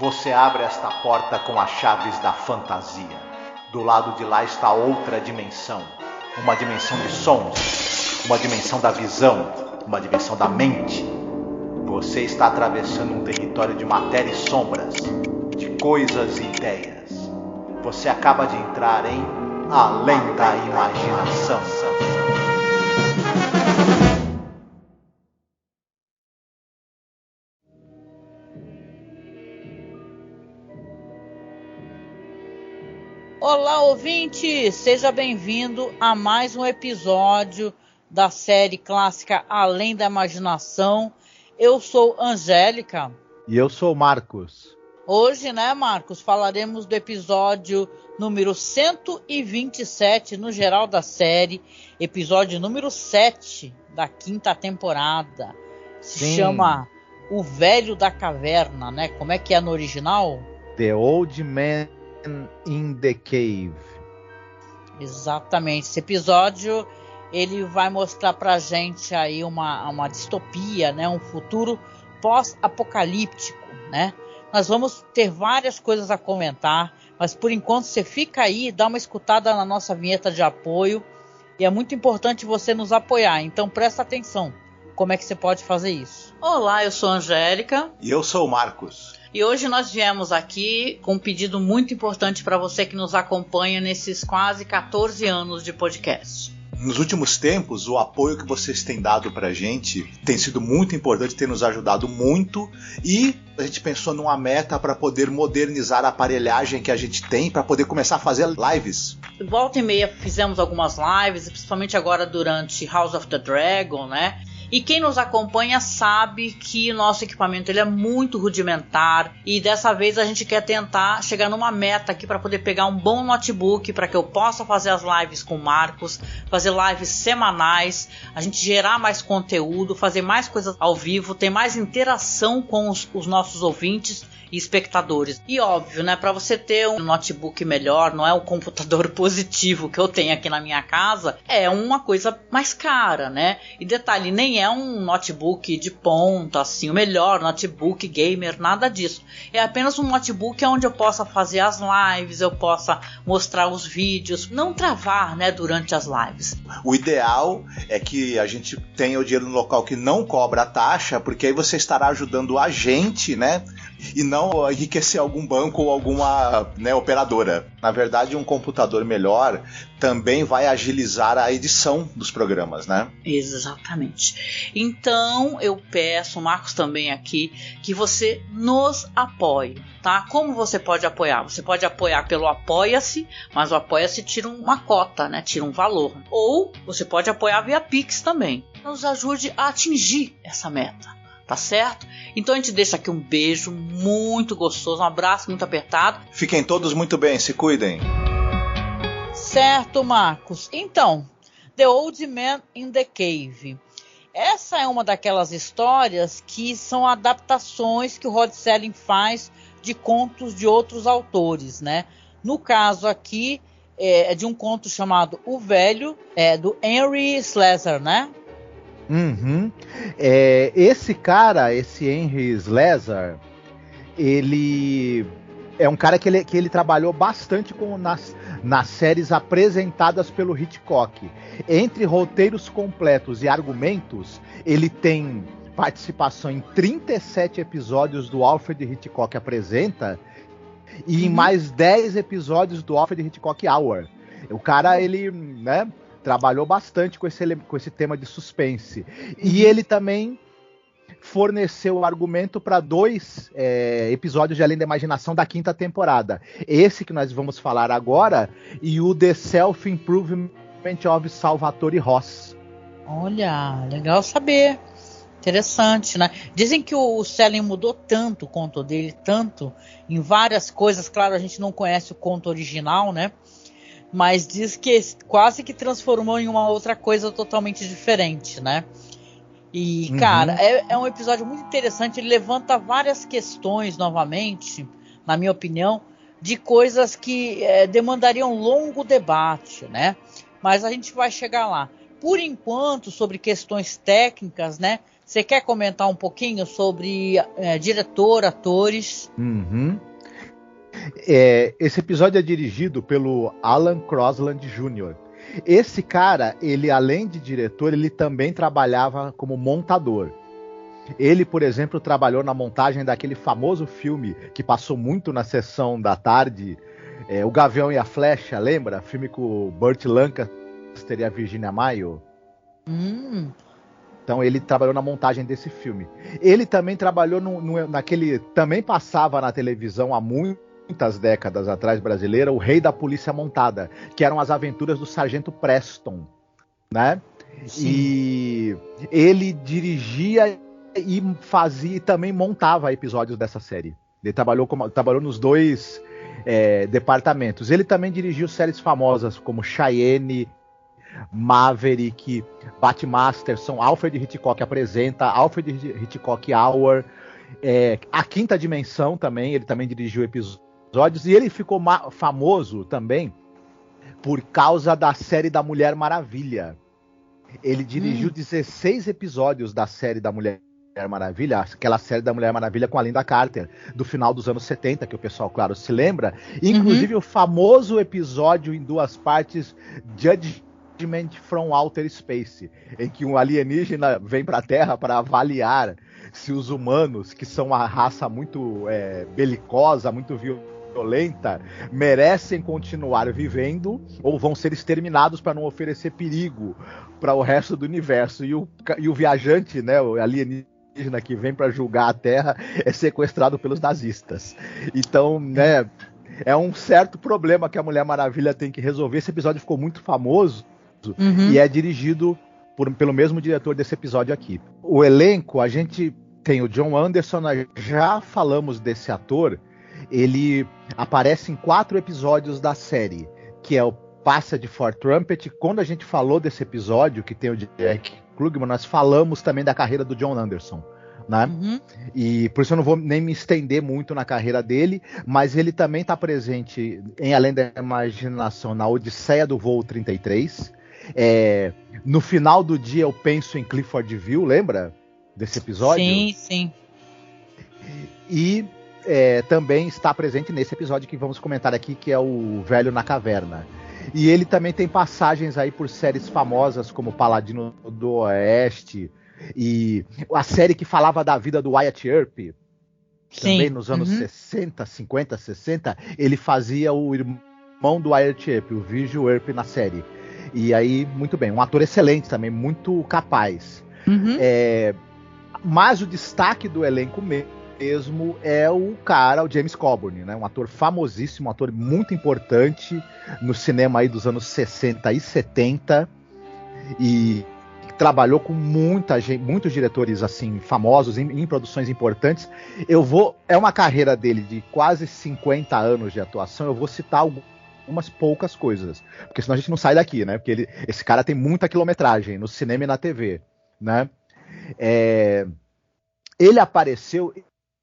Você abre esta porta com as chaves da fantasia. Do lado de lá está outra dimensão. Uma dimensão de sons, uma dimensão da visão, uma dimensão da mente. Você está atravessando um território de matéria e sombras, de coisas e ideias. Você acaba de entrar em Além da Imaginação. Olá, ouvinte! Seja bem-vindo a mais um episódio da série clássica Além da Imaginação. Eu sou Angélica. E eu sou Marcos. Hoje, né, Marcos, falaremos do episódio número 127 no geral da série, episódio número 7 da 5ª temporada. Se chama O Velho da Caverna, né? Como é que é no original? The Old Man in the Cave. Exatamente. Esse episódio ele vai mostrar pra gente aí uma distopia, né? Um futuro pós-apocalíptico, né? Nós vamos ter várias coisas a comentar, mas por enquanto você fica aí, dá uma escutada na nossa vinheta de apoio, e é muito importante você nos apoiar, então presta atenção. Como é que você pode fazer isso? Olá, eu sou a Angélica. E eu sou o Marcos. E hoje nós viemos aqui com um pedido muito importante para você que nos acompanha nesses quase 14 anos de podcast. Nos últimos tempos, o apoio que vocês têm dado pra gente tem sido muito importante, tem nos ajudado muito, e a gente pensou numa meta para poder modernizar a aparelhagem que a gente tem, para poder começar a fazer lives. Volta e meia fizemos algumas lives, principalmente agora durante House of the Dragon, né? E quem nos acompanha sabe que o nosso equipamento ele é muito rudimentar, e dessa vez a gente quer tentar chegar numa meta aqui para poder pegar um bom notebook para que eu possa fazer as lives com o Marcos, fazer lives semanais, a gente gerar mais conteúdo, fazer mais coisas ao vivo, ter mais interação com os nossos ouvintes e espectadores. E óbvio, né, para você ter um notebook melhor, não é um computador positivo que eu tenho aqui na minha casa, é uma coisa mais cara, né? E detalhe, nem é um notebook de ponta, assim, o melhor notebook gamer, nada disso. É apenas um notebook onde eu possa fazer as lives, eu possa mostrar os vídeos, não travar, né, durante as lives. O ideal é que a gente tenha o dinheiro no local que não cobra taxa, porque aí você estará ajudando a gente, né? E não enriquecer algum banco ou alguma, né, operadora. Na verdade, um computador melhor também vai agilizar a edição dos programas, né? Exatamente. Então, eu peço, o Marcos também aqui, que você nos apoie, tá? Como você pode apoiar? Você pode apoiar pelo Apoia-se, mas o Apoia-se tira uma cota, né? Tira um valor. Ou você pode apoiar via Pix também. Nos ajude a atingir essa meta. Tá certo? Então a gente deixa aqui um beijo muito gostoso, um abraço muito apertado. Fiquem todos muito bem, se cuidem. Certo, Marcos. Então, The Old Man in the Cave. Essa é uma daquelas histórias que são adaptações que o Rod Serling faz de contos de outros autores, né? No caso aqui, é de um conto chamado O Velho, do Henry Slessor, né? Uhum. Esse cara, esse Henry Slessor, ele é um cara que ele trabalhou bastante nas séries apresentadas pelo Hitchcock. Entre roteiros completos e argumentos, ele tem participação em 37 episódios do Alfred Hitchcock Apresenta e em mais 10 episódios do Alfred Hitchcock Hour. O cara, ele, né, trabalhou bastante com esse tema de suspense. E ele também forneceu o argumento para 2 episódios de Além da Imaginação da 5ª temporada. Esse que nós vamos falar agora e o The Self-Improvement of Salvatore Ross. Olha, legal saber. Interessante, né? Dizem que o Serling mudou tanto o conto dele, tanto em várias coisas. Claro, a gente não conhece o conto original, né? Mas diz que quase que transformou em uma outra coisa totalmente diferente, né? E, cara, é um episódio muito interessante. Ele levanta várias questões novamente, na minha opinião, de coisas que demandariam um longo debate, né? Mas a gente vai chegar lá. Por enquanto, sobre questões técnicas, né? Você quer comentar um pouquinho sobre diretor, atores? Uhum. Esse episódio é dirigido pelo Alan Crosland Jr. Esse cara, ele além de diretor, ele também trabalhava como montador. Ele, por exemplo, trabalhou na montagem daquele famoso filme que passou muito na sessão da tarde, O Gavião e a Flecha, lembra? Filme com o Burt Lancaster e a Virginia Mayo. Então ele trabalhou na montagem desse filme. Ele também trabalhou naquele... Também passava na televisão há muitas décadas atrás, brasileira, O Rei da Polícia Montada, que eram as aventuras do Sargento Preston, né? Sim. E ele dirigia e fazia e também montava episódios dessa série. Ele trabalhou nos dois departamentos. Ele também dirigiu séries famosas como Cheyenne, Maverick, Batmasterson, Alfred Hitchcock Apresenta, Alfred Hitchcock Hour, A Quinta Dimensão também, ele também dirigiu episódios, e ele ficou famoso também por causa da série da Mulher Maravilha. Ele dirigiu 16 episódios da série da Mulher Maravilha, aquela série da Mulher Maravilha com a Linda Carter, do final dos anos 70, que o pessoal, claro, se lembra. Inclusive o famoso episódio em 2 partes, Judgment from Outer Space, em que um alienígena vem para a Terra para avaliar se os humanos, que são uma raça muito belicosa, muito violenta, merecem continuar vivendo ou vão ser exterminados para não oferecer perigo para o resto do universo. E o viajante, né, o alienígena que vem para julgar a Terra, é sequestrado pelos nazistas. Então, né, é um certo problema que a Mulher Maravilha tem que resolver. Esse episódio ficou muito famoso e é dirigido pelo mesmo diretor desse episódio aqui. O elenco, a gente tem o John Anderson, nós já falamos desse ator. Ele aparece em 4 episódios da série, que é o Passage for Trumpet. Quando a gente falou desse episódio, que tem o Jack Klugman, nós falamos também da carreira do John Anderson, né? E por isso eu não vou nem me estender muito na carreira dele, mas ele também está presente em Além da Imaginação, na Odisseia do Voo 33. No final do dia eu penso em Cliffordville, lembra desse episódio? Sim, sim. E também está presente nesse episódio que vamos comentar aqui, que é o Velho na Caverna. E ele também tem passagens aí por séries famosas como Paladino do Oeste e a série que falava da vida do Wyatt Earp. Sim. Também nos anos 60, 50, 60, ele fazia o irmão do Wyatt Earp, o Virgil Earp, na série. E aí, muito bem, um ator excelente também, muito capaz. Mas o destaque do elenco mesmo é o James Coburn, né? Um ator famosíssimo, um ator muito importante no cinema aí dos anos 60 e 70, e trabalhou com muitos diretores assim famosos em produções importantes. É uma carreira dele de quase 50 anos de atuação. Eu vou citar algumas poucas coisas, porque senão a gente não sai daqui, né? Porque esse cara tem muita quilometragem no cinema e na TV, né? Ele apareceu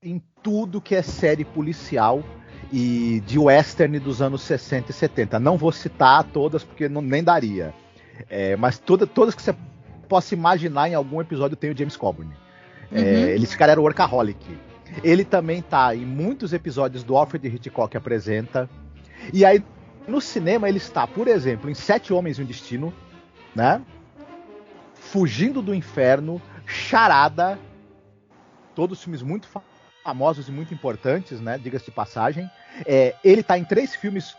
em tudo que é série policial e de western dos anos 60 e 70. Não vou citar todas porque nem daria. Mas todas que você possa imaginar em algum episódio tem o James Coburn. Esse cara era o workaholic. Ele também tá em muitos episódios do Alfred Hitchcock Apresenta. E aí, no cinema, ele está, por exemplo, em 7 Homens e um Destino, né? Fugindo do Inferno, Charada, todos filmes muito famosos e muito importantes, né? Diga-se de passagem. Ele está em 3 filmes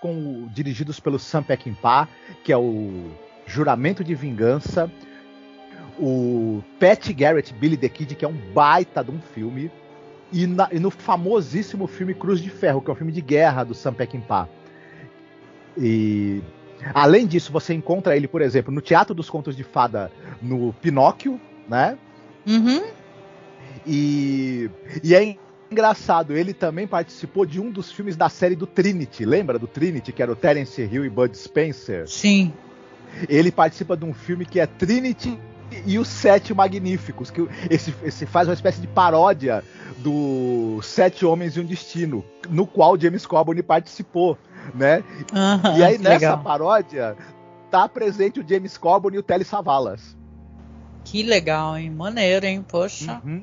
dirigidos pelo Sam Peckinpah, que é o Juramento de Vingança, o Pat Garrett, Billy the Kid, que é um baita de um filme, e no famosíssimo filme Cruz de Ferro, que é um filme de guerra do Sam Peckinpah. E além disso, você encontra ele, por exemplo, no Teatro dos Contos de Fada, no Pinóquio, né? E é engraçado, ele também participou de um dos filmes da série do Trinity. Lembra do Trinity, que era o Terence Hill e Bud Spencer? Sim. Ele participa de um filme que é Trinity e os 7 Magníficos, que esse faz uma espécie de paródia do 7 Homens e um Destino, no qual James Coburn participou, né? E aí nessa paródia tá presente o James Coburn e o Telly Savalas. Que legal, hein? Maneiro, hein? Poxa. Uhum.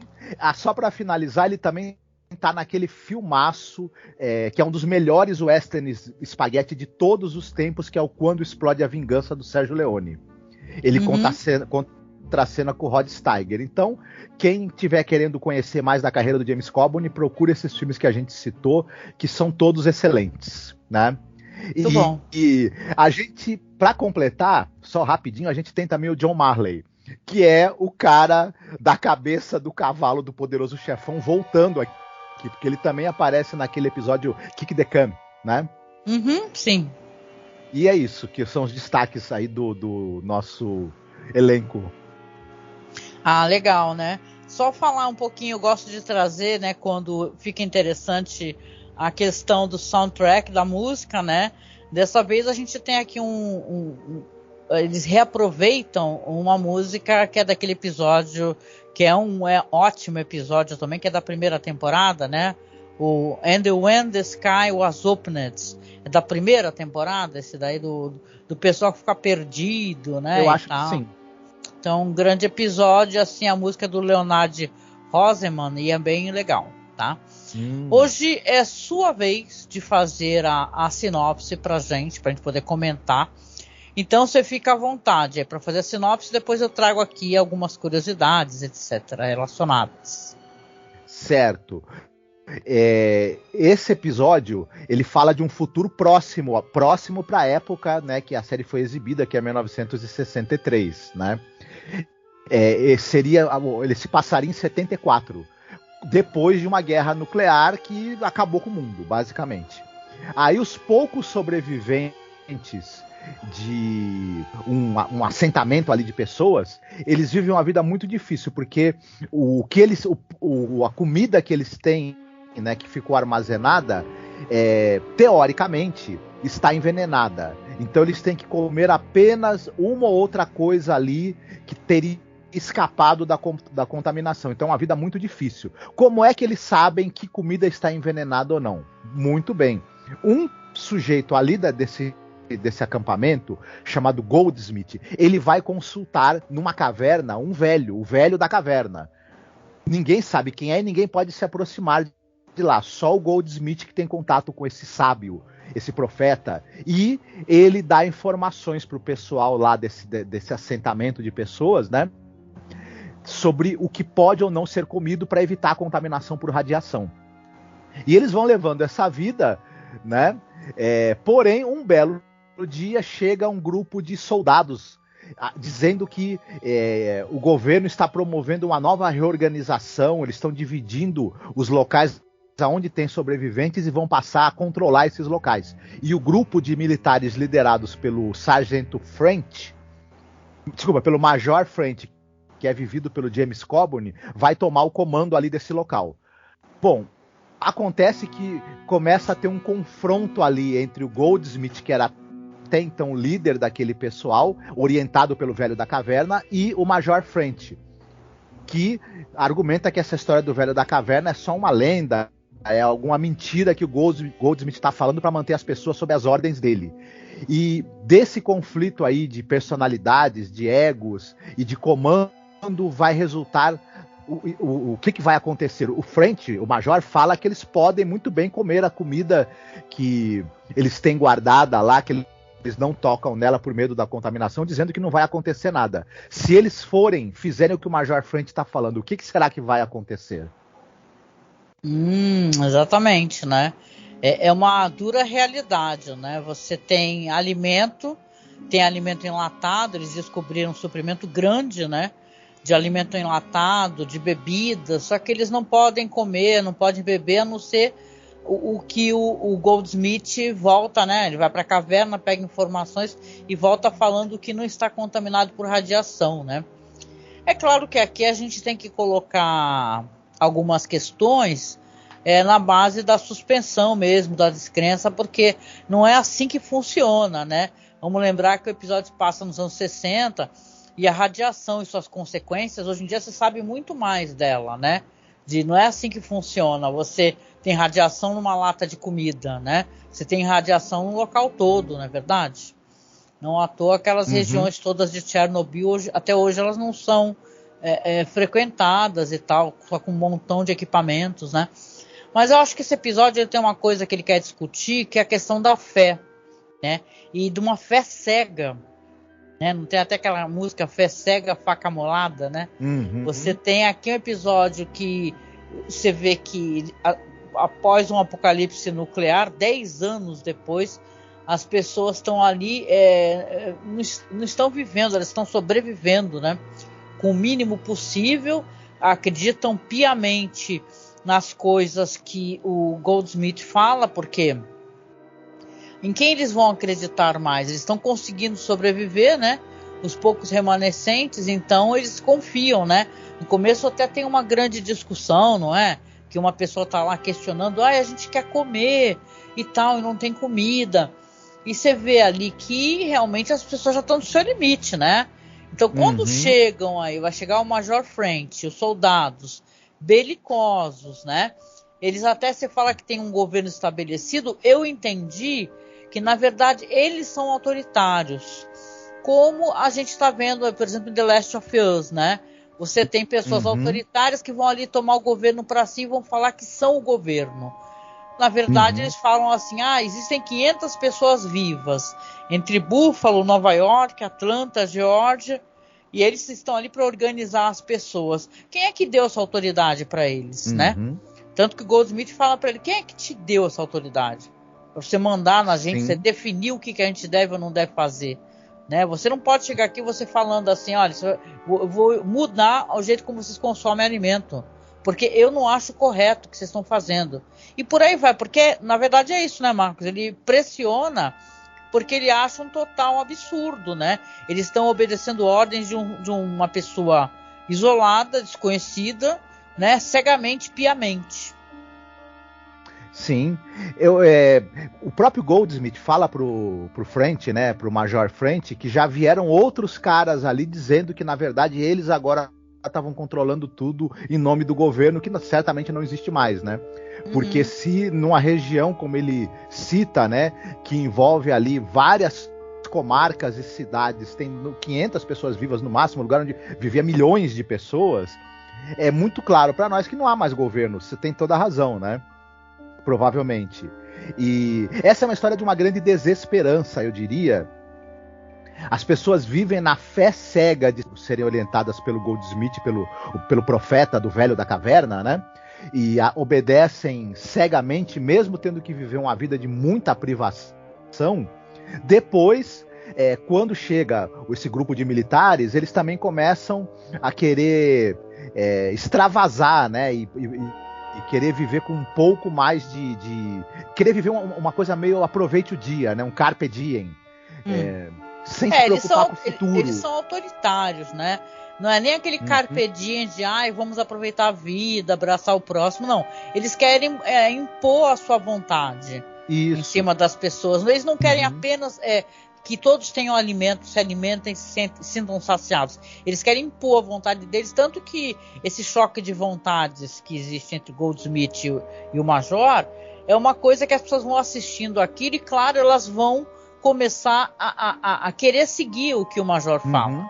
Só pra finalizar, ele também tá naquele filmaço, que é um dos melhores westerns espaguete de todos os tempos, que é o Quando Explode a Vingança, do Sérgio Leone. Ele conta a cena com o Rod Steiger. Então, quem tiver querendo conhecer mais da carreira do James Coburn, procure esses filmes que a gente citou, que são todos excelentes, né? Muito bom. E a gente, pra completar, só rapidinho, a gente tem também o John Marley, que é o cara da cabeça do cavalo do Poderoso Chefão voltando aqui, porque ele também aparece naquele episódio Kick the Can, né? Sim. E é isso, que são os destaques aí do nosso elenco. Ah, legal, né? Só falar um pouquinho, eu gosto de trazer, né, quando fica interessante a questão do soundtrack da música, né? Dessa vez a gente tem aqui eles reaproveitam uma música que é daquele episódio, que é um ótimo episódio também, que é da primeira temporada, né? O And When the Sky Was Opened, é da primeira temporada, esse daí do pessoal que fica perdido, né? Eu acho que sim. Então, um grande episódio, assim, a música do Leonard Roseman, e é bem legal, tá? Hoje é sua vez de fazer a sinopse pra gente poder comentar. Então você fica à vontade para fazer a sinopse, depois eu trago aqui algumas curiosidades, etc, relacionadas. Certo. Esse episódio, ele fala de um futuro próximo para a época, né, que a série foi exibida, que é 1963, né? Ele se passaria em 74, depois de uma guerra nuclear que acabou com o mundo, basicamente. Aí os poucos sobreviventes de um assentamento ali de pessoas, eles vivem uma vida muito difícil, porque a comida que eles têm, né, que ficou armazenada, teoricamente está envenenada. Então eles têm que comer apenas uma ou outra coisa ali que teria escapado da contaminação. Então é uma vida muito difícil. Como é que eles sabem que comida está envenenada ou não? Muito bem. Um sujeito ali desse acampamento, chamado Goldsmith, ele vai consultar numa caverna o velho da caverna. Ninguém sabe quem é e ninguém pode se aproximar de lá. Só o Goldsmith que tem contato com esse sábio, esse profeta, e ele dá informações pro pessoal lá desse assentamento de pessoas, né, sobre o que pode ou não ser comido para evitar a contaminação por radiação. E eles vão levando essa vida, né? Porém, um belo dia chega um grupo de soldados dizendo que o governo está promovendo uma nova reorganização, eles estão dividindo os locais onde tem sobreviventes e vão passar a controlar esses locais. E o grupo de militares liderados pelo pelo Major French, que é vivido pelo James Coburn, vai tomar o comando ali desse local. Bom, acontece que começa a ter um confronto ali entre o Goldsmith, que era até então líder daquele pessoal, orientado pelo velho da caverna, e o Major French, que argumenta que essa história do velho da caverna é só uma lenda, é alguma mentira que o Goldsmith está falando para manter as pessoas sob as ordens dele. E desse conflito aí de personalidades, de egos e de comando vai resultar o que vai acontecer. O French, o Major, fala que eles podem muito bem comer a comida que eles têm guardada lá, que eles não tocam nela por medo da contaminação, dizendo que não vai acontecer nada. Se eles fizerem o que o Major French está falando, o que será que vai acontecer? Exatamente, né? É uma dura realidade, né? Você tem alimento enlatado, eles descobriram um suprimento grande, né? De alimento enlatado, de bebida, só que eles não podem comer, não podem beber, a não ser o que o Goldsmith volta, né? Ele vai para a caverna, pega informações e volta falando que não está contaminado por radiação, né? É claro que aqui a gente tem que colocar algumas questões na base da suspensão mesmo, da descrença, porque não é assim que funciona, né? Vamos lembrar que o episódio passa nos anos 60 e a radiação e suas consequências, hoje em dia você sabe muito mais dela, né? Não é assim que funciona. Você tem radiação numa lata de comida, né? Você tem radiação no local todo, não é verdade? Não à toa aquelas regiões todas de Chernobyl, até hoje elas não são frequentadas e tal, só com um montão de equipamentos, né? Mas eu acho que esse episódio ele tem uma coisa que ele quer discutir, que é a questão da fé, né? E de uma fé cega, né? Não tem até aquela música Fé Cega, Faca Molada, né? Você tem aqui um episódio que você vê que após um apocalipse nuclear, 10 anos depois, as pessoas estão ali, não estão vivendo, elas estão sobrevivendo, né? Com o mínimo possível, acreditam piamente nas coisas que o Goldsmith fala, porque em quem eles vão acreditar mais? Eles estão conseguindo sobreviver, né? Os poucos remanescentes, então eles confiam, né? No começo até tem uma grande discussão, não é? Que uma pessoa está lá questionando, a gente quer comer e tal, e não tem comida. E você vê ali que realmente as pessoas já estão no seu limite, né? Então quando chegam aí, vai chegar o Major French, os soldados belicosos, né? Eles até se fala que tem um governo estabelecido, eu entendi que na verdade eles são autoritários. Como a gente está vendo, por exemplo, em The Last of Us, né? Você tem pessoas autoritárias que vão ali tomar o governo para si e vão falar que são o governo. Na verdade, eles falam assim, existem 500 pessoas vivas, entre Buffalo, Nova York, Atlanta, Geórgia, e eles estão ali para organizar as pessoas. Quem é que deu essa autoridade para eles, né? Tanto que o Goldsmith fala para ele, quem é que te deu essa autoridade? Para você mandar na gente, você definir o que a gente deve ou não deve fazer. Né? Você não pode chegar aqui você falando assim, olha, eu vou mudar o jeito como vocês consomem alimento, porque eu não acho correto o que vocês estão fazendo. E por aí vai, porque na verdade é isso, né, Marcos? Ele pressiona porque ele acha um total absurdo, né? Eles estão obedecendo ordens de uma pessoa isolada, desconhecida, né? Cegamente, piamente. Sim, o próprio Goldsmith fala pro French, né, pro Major French, que já vieram outros caras ali dizendo que na verdade eles agora estavam controlando tudo em nome do governo, que certamente não existe mais, né? Porque se numa região como ele cita, né, que envolve ali várias comarcas e cidades, tem 500 pessoas vivas no máximo, lugar onde vivia milhões de pessoas, é muito claro para nós que não há mais governo. Você tem toda a razão, né? Provavelmente. E essa é uma história de uma grande desesperança, eu diria. As pessoas vivem na fé cega de serem orientadas pelo Goldsmith, pelo profeta do Velho da Caverna, né? E obedecem cegamente, mesmo tendo que viver uma vida de muita privação. Depois, quando chega esse grupo de militares, eles também começam a querer extravasar, né? E querer viver com um pouco mais querer viver uma coisa meio aproveite o dia, né? Um carpe diem. Sem se preocupar com o futuro. Eles são autoritários, né? Não é nem aquele carpe diem de vamos aproveitar a vida, abraçar o próximo, não. Eles querem impor a sua vontade em cima das pessoas. Eles não querem apenas que todos tenham alimento, se alimentem e se sintam saciados. Eles querem impor a vontade deles, tanto que esse choque de vontades que existe entre Goldsmith e o Major é uma coisa que as pessoas vão assistindo aquilo e, claro, elas vão começar a querer seguir o que o Major fala.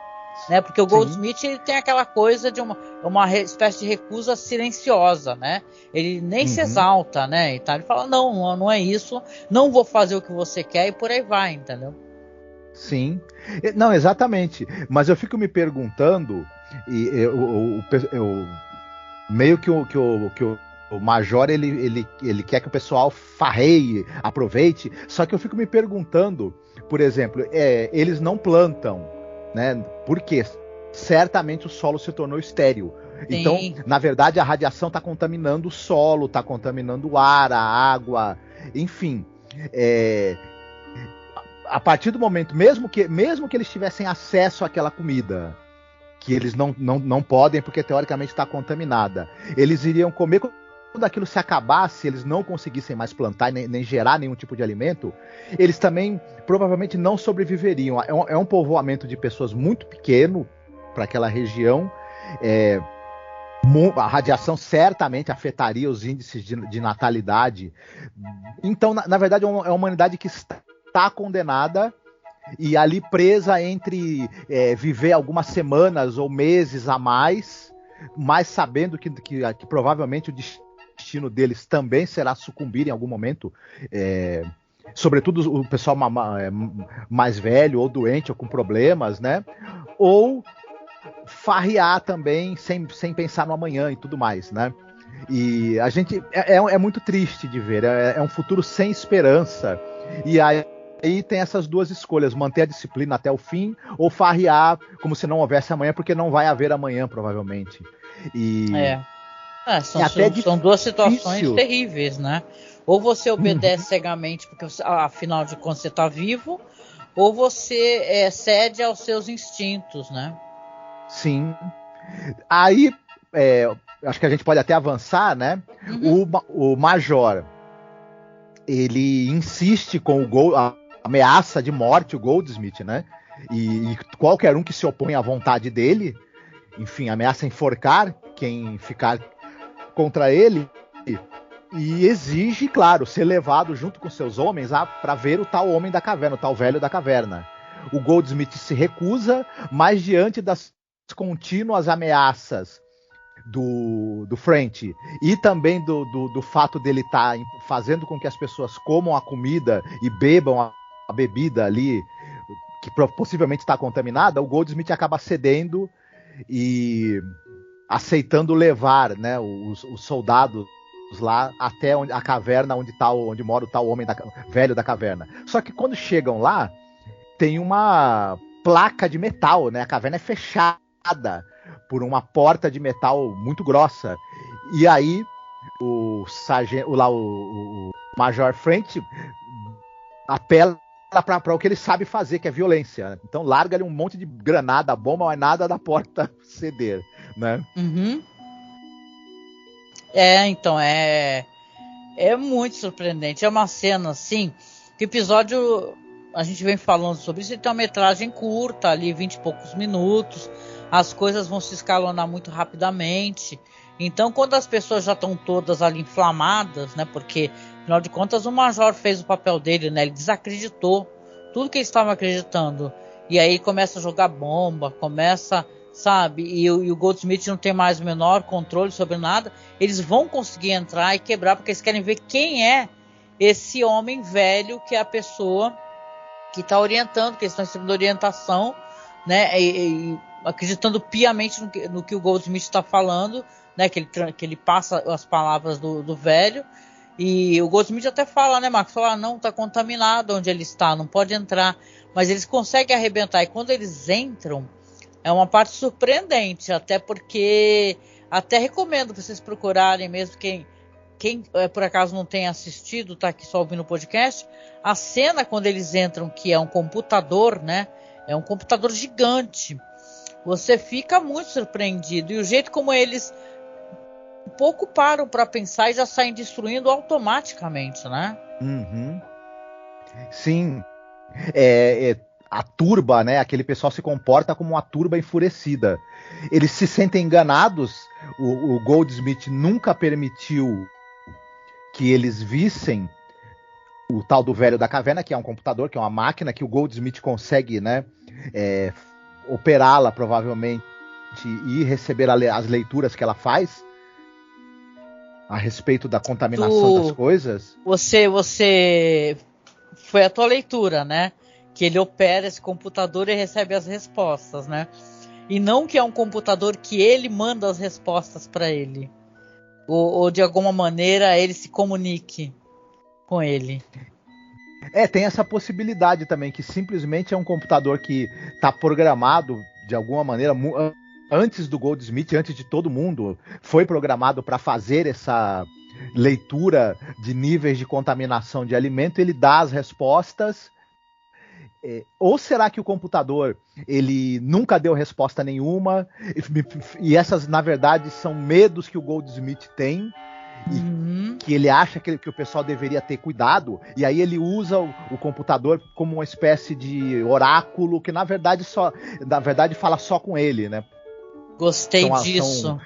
Né? Porque o Goldsmith ele tem aquela coisa de uma espécie de recusa silenciosa, né? Ele nem se exalta, né? E tal. Ele fala, não é isso, não vou fazer o que você quer e por aí vai, entendeu? Sim, não, exatamente. Mas eu fico me perguntando, e eu meio que o Major ele quer que o pessoal farreie, aproveite. Só que eu fico me perguntando, por exemplo, eles não plantam, né? Porque certamente o solo se tornou estéril. Sim. Então, na verdade, a radiação está contaminando o solo, está contaminando o ar, a água, enfim. A partir do momento, mesmo que eles tivessem acesso àquela comida, que eles não podem porque teoricamente está contaminada, eles iriam comer quando aquilo se acabasse, eles não conseguissem mais plantar nem gerar nenhum tipo de alimento, eles também provavelmente não sobreviveriam. É um povoamento de pessoas muito pequeno para aquela região. A radiação certamente afetaria os índices de natalidade. Então, na verdade, é uma humanidade que está condenada e ali presa entre viver algumas semanas ou meses a mais, mas sabendo que provavelmente o destino deles também será sucumbir em algum momento, sobretudo o pessoal mais velho ou doente ou com problemas, né? Ou farrear também sem pensar no amanhã e tudo mais, né? E a gente é muito triste de ver, é um futuro sem esperança. E aí tem essas duas escolhas: manter a disciplina até o fim ou farrear como se não houvesse amanhã, porque não vai haver amanhã, provavelmente. E são duas situações terríveis, né? Ou você obedece cegamente porque afinal de contas você está vivo, ou você cede aos seus instintos, né? Sim. Aí acho que a gente pode até avançar, né? O Major, ele insiste com a ameaça de morte, o Goldsmith, né? E qualquer um que se opõe à vontade dele, enfim, ameaça enforcar quem ficar contra ele, e exige, claro, ser levado junto com seus homens para ver o tal homem da caverna, o tal velho da caverna. O Goldsmith se recusa, mas diante das contínuas ameaças do French e também do fato dele estar fazendo com que as pessoas comam a comida e bebam a bebida ali, que possivelmente está contaminada, o Goldsmith acaba cedendo e aceitando levar, né, os soldados lá até a caverna onde mora o tal homem velho da caverna. Só que quando chegam lá, tem uma placa de metal, né? A caverna é fechada por uma porta de metal muito grossa. E aí o sargento, o Major French apela para o que ele sabe fazer, que é violência. Então larga ali um monte de granada, bomba, mas nada da porta ceder, né? Então é muito surpreendente. É uma cena assim, que o episódio, a gente vem falando sobre isso, ele tem uma metragem curta ali, 20 e poucos minutos, as coisas vão se escalonar muito rapidamente. Então quando as pessoas já estão todas ali inflamadas, né, porque afinal de contas o Major fez o papel dele, né, ele desacreditou tudo que eles estavam acreditando, e aí começa a jogar bomba, sabe, e o Goldsmith não tem mais o menor controle sobre nada. Eles vão conseguir entrar e quebrar, porque eles querem ver quem é esse homem velho, que é a pessoa que está orientando, que eles estão recebendo orientação, né, e acreditando piamente no que o Goldsmith está falando, né, que ele passa as palavras do velho. E o Goldsmith até fala, né, Marcos? Fala, não, está contaminado onde ele está, não pode entrar. Mas eles conseguem arrebentar, e quando eles entram, é uma parte surpreendente, até porque até recomendo vocês procurarem mesmo, quem por acaso não tem assistido, tá aqui só ouvindo o podcast, a cena quando eles entram, que é um computador, né? É um computador gigante. Você fica muito surpreendido, e o jeito como eles pouco param para pensar e já saem destruindo automaticamente, né? Sim. A turba, né? Aquele pessoal se comporta como uma turba enfurecida. Eles se sentem enganados. O Goldsmith nunca permitiu que eles vissem o tal do velho da caverna, que é um computador, que é uma máquina, que o Goldsmith consegue, né, operá-la provavelmente e receber as leituras que ela faz a respeito da contaminação das coisas. Você foi a tua leitura, né? Que ele opera esse computador e recebe as respostas, né? E não que é um computador que ele manda as respostas para ele. Ou de alguma maneira ele se comunique com ele. Tem essa possibilidade também, que simplesmente é um computador que está programado de alguma maneira antes do Goldsmith, antes de todo mundo, foi programado para fazer essa leitura de níveis de contaminação de alimento. Ele dá as respostas. Ou será que o computador ele nunca deu resposta nenhuma, e essas na verdade são medos que o Goldsmith tem, e que ele acha que o pessoal deveria ter cuidado, e aí ele usa o computador como uma espécie de oráculo que na verdade fala só com ele, né? Gostei disso.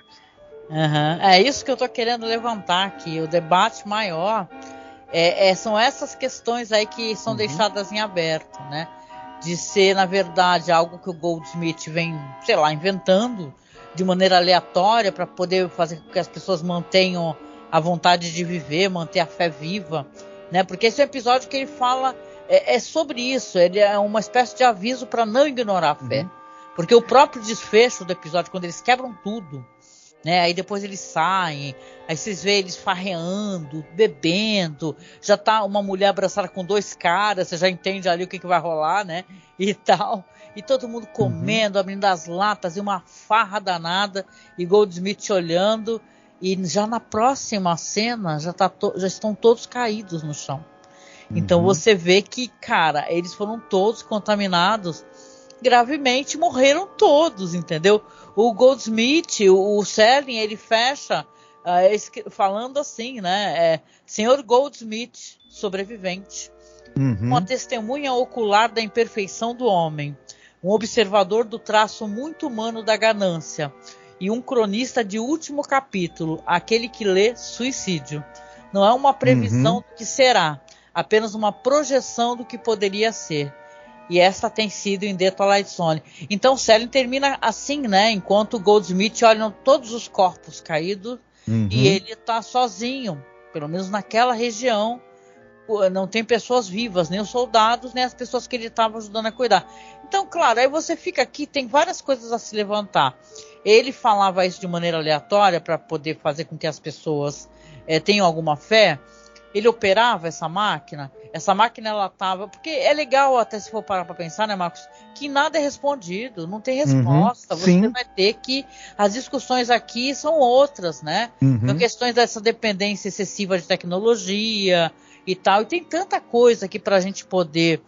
É isso que eu tô querendo levantar aqui. O debate maior são essas questões aí que são deixadas em aberto, né? de ser, na verdade, algo que o Goldsmith vem, sei lá, inventando de maneira aleatória para poder fazer com que as pessoas mantenham a vontade de viver, manter a fé viva, né? Porque esse é um episódio que ele fala é sobre isso, ele é uma espécie de aviso para não ignorar a fé. Porque o próprio desfecho do episódio, quando eles quebram tudo, né? Aí depois eles saem, aí vocês veem eles farreando, bebendo, já tá uma mulher abraçada com 2 caras, você já entende ali o que vai rolar, né? E tal. E todo mundo comendo, abrindo as latas, e uma farra danada, e Goldsmith olhando, e já na próxima cena já estão todos caídos no chão. Então você vê que, cara, eles foram todos contaminados gravemente, morreram todos, entendeu? O Goldsmith, o Serling, ele fecha falando assim, né? Senhor Goldsmith, sobrevivente, uma testemunha ocular da imperfeição do homem, um observador do traço muito humano da ganância e um cronista de último capítulo, aquele que lê suicídio. Não é uma previsão do que será, apenas uma projeção do que poderia ser. E esta tem sido em The Twilight Zone. Então Serling termina assim, né? Enquanto Goldsmith olha todos os corpos caídos e ele está sozinho, pelo menos naquela região. Não tem pessoas vivas, nem os soldados, nem as pessoas que ele estava ajudando a cuidar. Então, claro, aí você fica aqui, tem várias coisas a se levantar. Ele falava isso de maneira aleatória para poder fazer com que as pessoas tenham alguma fé. Ele operava essa máquina ela estava... Porque é legal até se for parar para pensar, né, Marcos? Que nada é respondido, não tem resposta. Você vai ter que... As discussões aqui são outras, né? São questões dessa dependência excessiva de tecnologia e tal. E tem tanta coisa aqui para a gente poder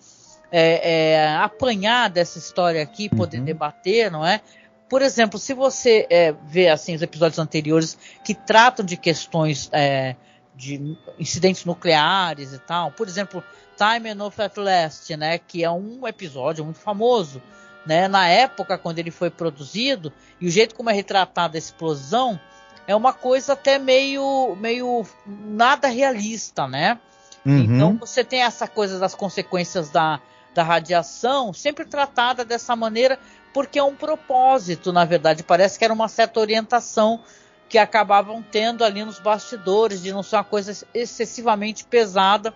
apanhar dessa história aqui, poder debater, não é? Por exemplo, se você vê assim, os episódios anteriores que tratam de questões... de incidentes nucleares e tal, por exemplo, Time Enough at Last, né, que é um episódio muito famoso, né, na época quando ele foi produzido, e o jeito como é retratada a explosão é uma coisa até meio nada realista, né? Então você tem essa coisa das consequências da radiação sempre tratada dessa maneira, porque é um propósito, na verdade, parece que era uma certa orientação que acabavam tendo ali nos bastidores, de não ser uma coisa excessivamente pesada,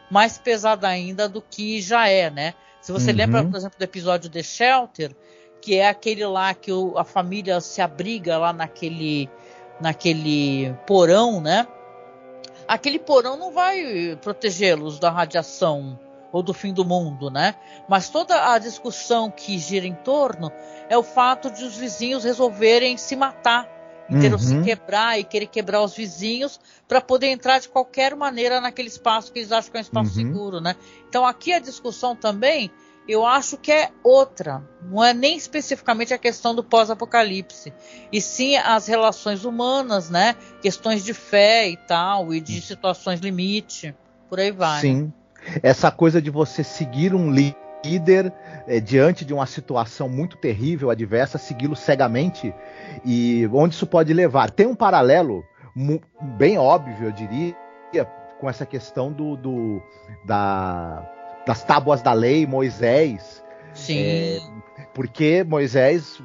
mais pesada ainda do que já é, né? Se você lembra, por exemplo, do episódio The Shelter, que é aquele lá que a família se abriga lá naquele porão, né? Aquele porão não vai protegê-los da radiação ou do fim do mundo, né? Mas toda a discussão que gira em torno é o fato de os vizinhos resolverem se matar, se quebrar e querer quebrar os vizinhos para poder entrar de qualquer maneira naquele espaço que eles acham que é um espaço seguro, né? Então aqui a discussão também, eu acho que é outra, não é nem especificamente a questão do pós-apocalipse, e sim as relações humanas, né? Questões de fé e tal, e de situações limite, por aí vai. Sim, né? Essa coisa de você seguir um líder diante de uma situação muito terrível, adversa, segui-lo cegamente, e onde isso pode levar. Tem um paralelo bem óbvio, eu diria, com essa questão das tábuas da lei, Moisés. Sim. Porque Moisés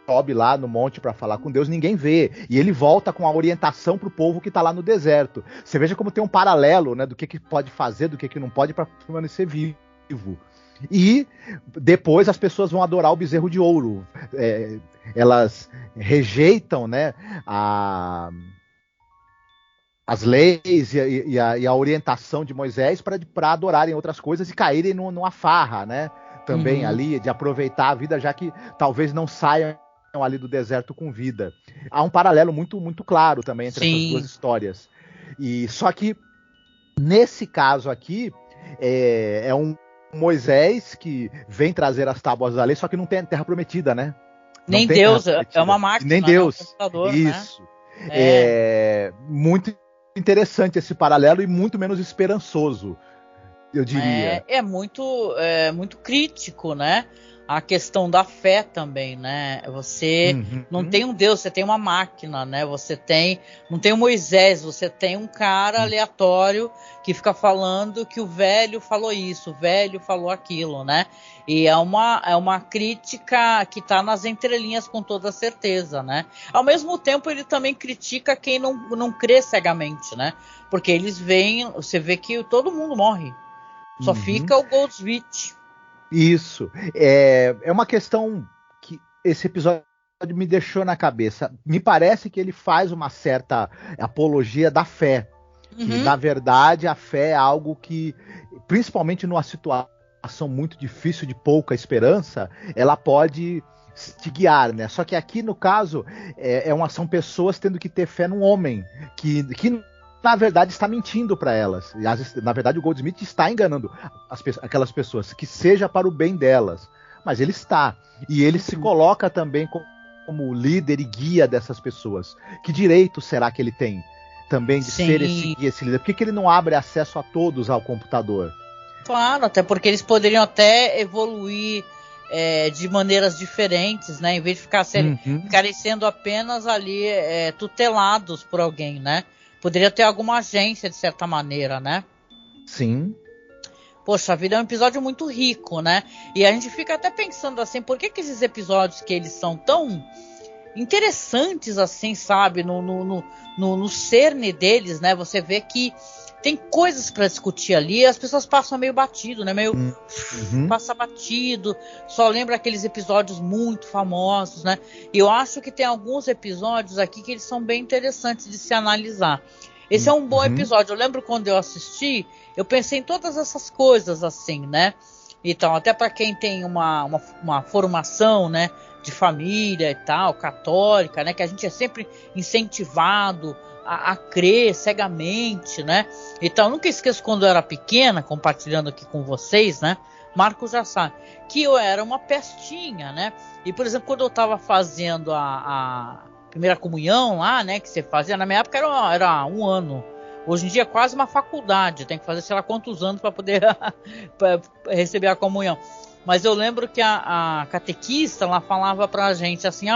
sobe lá no monte para falar com Deus, ninguém vê, e ele volta com a orientação para o povo que está lá no deserto. Você veja como tem um paralelo, né, do que pode fazer, do que não pode para permanecer vivo. E depois as pessoas vão adorar o bezerro de ouro. Elas rejeitam, né, as leis e a orientação de Moisés para adorarem outras coisas e caírem numa farra, né? Também ali, de aproveitar a vida, já que talvez não saiam ali do deserto com vida. Há um paralelo muito, muito claro também entre essas duas histórias. E só que nesse caso aqui é um Moisés que vem trazer as tábuas da lei, só que não tem terra prometida, né? Nem Deus, é uma máquina. Nem Deus. Isso. Né? É muito interessante esse paralelo e muito menos esperançoso, eu diria. É muito crítico, né? a questão da fé também, né? Você não tem um Deus, você tem uma máquina, né? Não tem o Moisés, você tem um cara aleatório que fica falando que o velho falou isso, o velho falou aquilo, né? E é uma crítica que está nas entrelinhas com toda certeza, né? Ao mesmo tempo, ele também critica quem não crê cegamente, né? Porque eles veem, você vê que todo mundo morre. Só fica o Goldsmith. Isso. É uma questão que esse episódio me deixou na cabeça. Me parece que ele faz uma certa apologia da fé. Que, na verdade, a fé é algo que, principalmente numa situação muito difícil, de pouca esperança, ela pode te guiar, né? Só que aqui, no caso, são pessoas tendo que ter fé num homem que na verdade está mentindo para elas. Na verdade, o Goldsmith está enganando aquelas pessoas, que seja para o bem delas. Mas ele está. E ele se coloca também como líder e guia dessas pessoas. Que direito será que ele tem também de ser esse líder? Por que ele não abre acesso a todos ao computador? Claro, até porque eles poderiam até evoluir de maneiras diferentes, né? Em vez de ficarem sendo apenas ali tutelados por alguém, né? Poderia ter alguma agência, de certa maneira, né? Sim. Poxa, a vida é um episódio muito rico, né? E a gente fica até pensando assim, por que esses episódios que eles são tão interessantes assim, sabe? No cerne deles, né? Você vê que tem coisas para discutir ali, as pessoas passam meio batido, né? Passa batido, só lembra aqueles episódios muito famosos, né? E eu acho que tem alguns episódios aqui que eles são bem interessantes de se analisar. Esse é um bom episódio. Eu lembro quando eu assisti, eu pensei em todas essas coisas assim, né? Então, até para quem tem uma formação, né, de família e tal, católica, né, que a gente é sempre incentivado a crer cegamente, né? Então, eu nunca esqueço quando eu era pequena, compartilhando aqui com vocês, né? Marcos já sabe que eu era uma pestinha, né? E, por exemplo, quando eu estava fazendo a primeira comunhão lá, né? Que você fazia, na minha época era 1 ano. Hoje em dia é quase uma faculdade, tem que fazer sei lá quantos anos para poder pra receber a comunhão. Mas eu lembro que a catequista lá falava pra gente assim,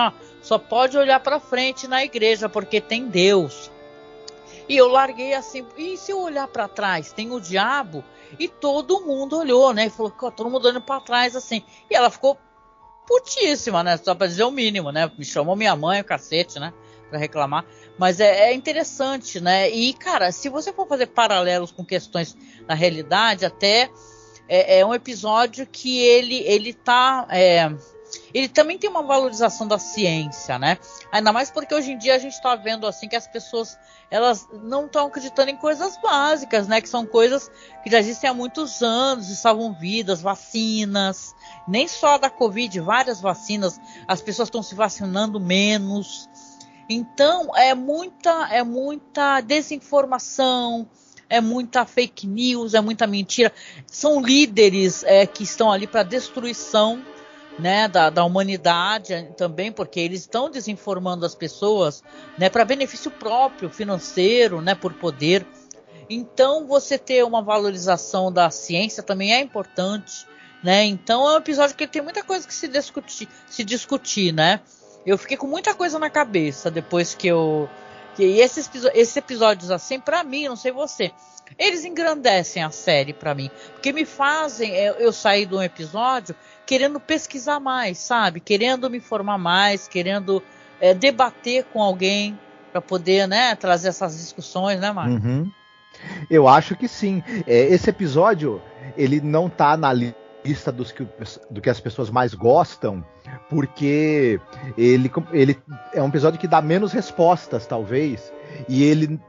só pode olhar pra frente na igreja porque tem Deus. E eu larguei assim, e se eu olhar pra trás, tem o diabo? E todo mundo olhou, né? E falou, todo mundo olhando pra trás assim. E ela ficou putíssima, né? Só pra dizer o mínimo, né? Me chamou minha mãe, o cacete, né? Pra reclamar. Mas é interessante, né? E, cara, se você for fazer paralelos com questões na realidade, até é um episódio que ele tá... ele também tem uma valorização da ciência, né? Ainda mais porque hoje em dia a gente tá vendo assim que as pessoas elas não estão acreditando em coisas básicas, né? Que são coisas que já existem há muitos anos e salvam vidas, vacinas, nem só da Covid, várias vacinas, as pessoas estão se vacinando menos. Então é muita desinformação, é muita fake news, é muita mentira. São líderes que estão ali para destruição, né, da humanidade também, porque eles estão desinformando as pessoas, né, para benefício próprio, financeiro, né, por poder. Então você ter uma valorização da ciência também é importante, né? Então é um episódio que tem muita coisa que se discutir, né? Eu fiquei com muita coisa na cabeça depois que esses episódios assim, pra mim, não sei você, eles engrandecem a série pra mim, porque me fazem eu sair de um episódio querendo pesquisar mais, sabe? Querendo me informar mais, querendo debater com alguém pra poder, né, trazer essas discussões, né, Marcos? Eu acho que sim. Esse episódio, ele não tá na lista do que as pessoas mais gostam, porque ele é um episódio que dá menos respostas, talvez, e ele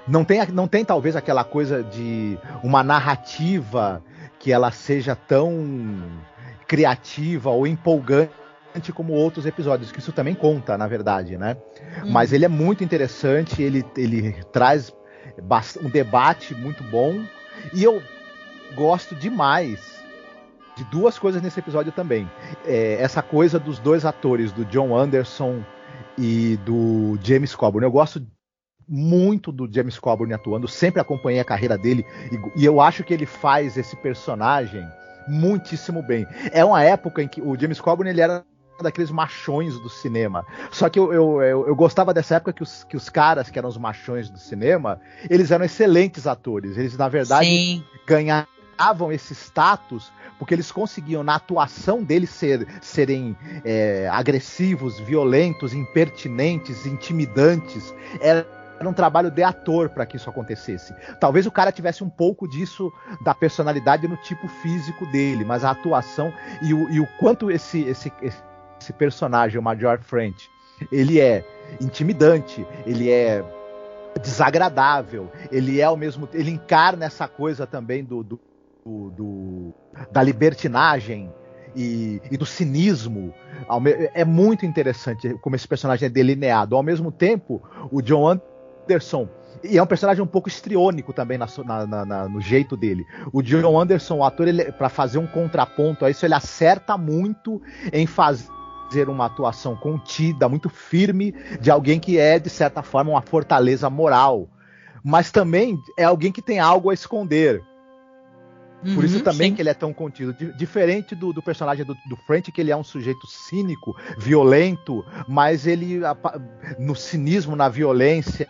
não tem talvez aquela coisa de uma narrativa que ela seja tão criativa ou empolgante como outros episódios, que isso também conta, na verdade, né? Mas ele é muito interessante, ele traz um debate muito bom, e eu gosto demais de duas coisas nesse episódio também. Essa coisa dos dois atores, do John Anderson e do James Coburn. Eu gosto muito do James Coburn atuando, sempre acompanhei a carreira dele, e eu acho que ele faz esse personagem muitíssimo bem. É uma época em que o James Coburn ele era daqueles machões do cinema. Só que eu gostava dessa época que os caras que eram os machões do cinema, eles eram excelentes atores. Eles, na verdade, ganhavam esse status porque eles conseguiam, na atuação deles, serem agressivos, violentos, impertinentes, intimidantes. Era um trabalho de ator para que isso acontecesse. Talvez o cara tivesse um pouco disso, da personalidade no tipo físico dele, mas a atuação e o quanto esse personagem, o Major French, ele é intimidante, ele é desagradável, ele é ao mesmo, ele encarna essa coisa também da libertinagem e do cinismo. É muito interessante como esse personagem é delineado. Ao mesmo tempo, o John Anderson, e é um personagem um pouco histriônico também no jeito dele. O John Anderson, o ator, para fazer um contraponto a isso, ele acerta muito em fazer uma atuação contida, muito firme, de alguém que é, de certa forma, uma fortaleza moral, mas também é alguém que tem algo a esconder. Por isso também que ele é tão contido. Diferente do personagem do French, que ele é um sujeito cínico, violento, mas ele, no cinismo, na violência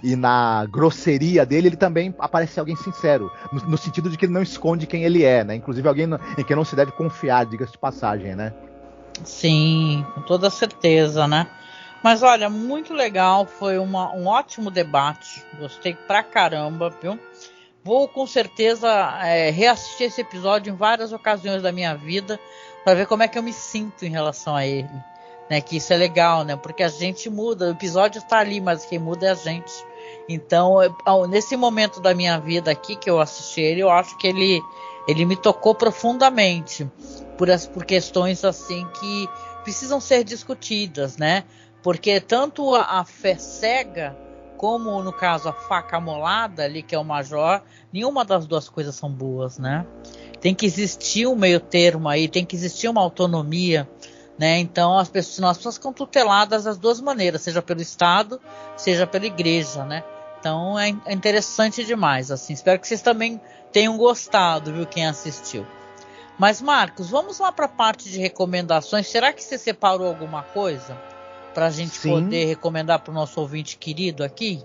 e na grosseria dele, ele também aparece alguém sincero, no sentido de que ele não esconde quem ele é, né? Inclusive alguém em quem não se deve confiar, diga-se de passagem, né? Sim, com toda certeza, né? Mas olha, muito legal, foi um ótimo debate, gostei pra caramba, viu? Vou com certeza reassistir esse episódio em várias ocasiões da minha vida para ver como é que eu me sinto em relação a ele, né? Que isso é legal, né? Porque a gente muda, o episódio está ali, mas quem muda é a gente. Então, nesse momento da minha vida aqui que eu assisti ele, eu acho que ele me tocou profundamente por questões assim que precisam ser discutidas, né? Porque tanto a fé cega como, no caso, a faca amolada ali, que é o Major, nenhuma das duas coisas são boas, né? Tem que existir um meio termo aí, tem que existir uma autonomia, né? Então as pessoas ficam tuteladas das duas maneiras, seja pelo Estado, seja pela Igreja, né? Então é interessante demais, assim. Espero que vocês também tenham gostado, viu, quem assistiu. Mas, Marcos, vamos lá para a parte de recomendações. Será que você separou alguma coisa para a gente poder recomendar para o nosso ouvinte querido aqui?